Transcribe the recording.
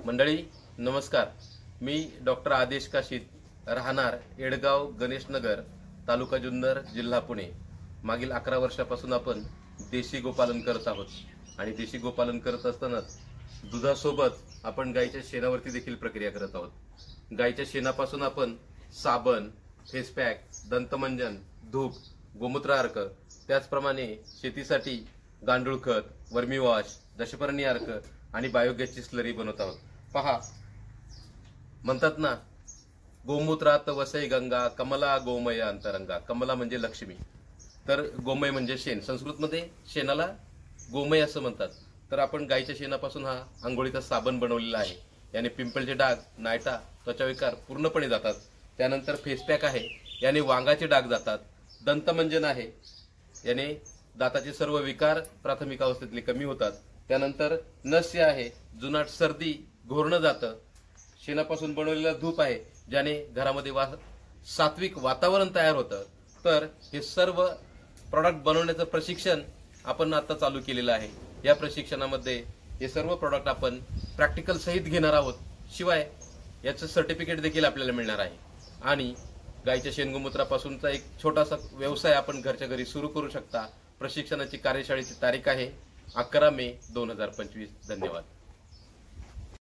मंडळी नमस्कार। मी डॉक्टर आदेश काशीद, राहणार एडगाव गणेशनगर, तालुका जुन्नर, जिल्हा पुणे। मागील 11 वर्षापासून आपण देशी गोपालन करत आहोत आणि देशी गोपालन करत असताना दुधासोबत आपण गायीच्या शेणावरती देखील प्रक्रिया करत आहोत। गायीच्या शेणापासून आपण साबण, फेस पॅक, दंतमंजन, धूप, गोमूत्र अर्क, त्याचप्रमाणे शेतीसाठी गांडूळ खत, वर्मी वॉश, दशपर्णी अर्क आणि बायोगॅसची स्लरी बनवत आहोत। पहा, म्हणतात ना, गोमूत्रात वसई गंगा, कमला गोमय अंतरंगा। कमला म्हणजे लक्ष्मी, तर गोमय म्हणजे शेण। संस्कृतमध्ये शेणाला गोमय असं म्हणतात। तर आपण गायीच्या शेणापासून हा आंघोळीचा साबण बनवलेला आहे। याने पिंपळचे डाग, नायटा, त्वचाविकार पूर्णपणे जातात। त्यानंतर फेस पॅक आहे, याने वांगाचे डाग जातात। दंतमंजन आहे, याने दाताचे सर्व विकार प्राथमिक अवस्थेतले कमी होतात। त्यानंतर नस्य आहे, जुनाट सर्दी घोरणं जातं। शेणापासून बनवलेला धूप आहे, ज्याने घरामध्ये सात्विक वातावरण तयार होतं। तर हे सर्व प्रॉडक्ट बनवण्याचं प्रशिक्षण आपण आता चालू केलेलं आहे। या प्रशिक्षणामध्ये हे सर्व प्रॉडक्ट आपण प्रॅक्टिकल सहित घेणार आहोत। शिवाय याचं सर्टिफिकेट देखील आपल्याला मिळणार आहे। आणि गायीच्या शेणगोमूत्रापासूनचा एक छोटासा व्यवसाय आपण घरच्या घरी सुरू करू शकता। प्रशिक्षणाची कार्यशाळेची तारीख आहे 11 मे 2025। धन्यवाद।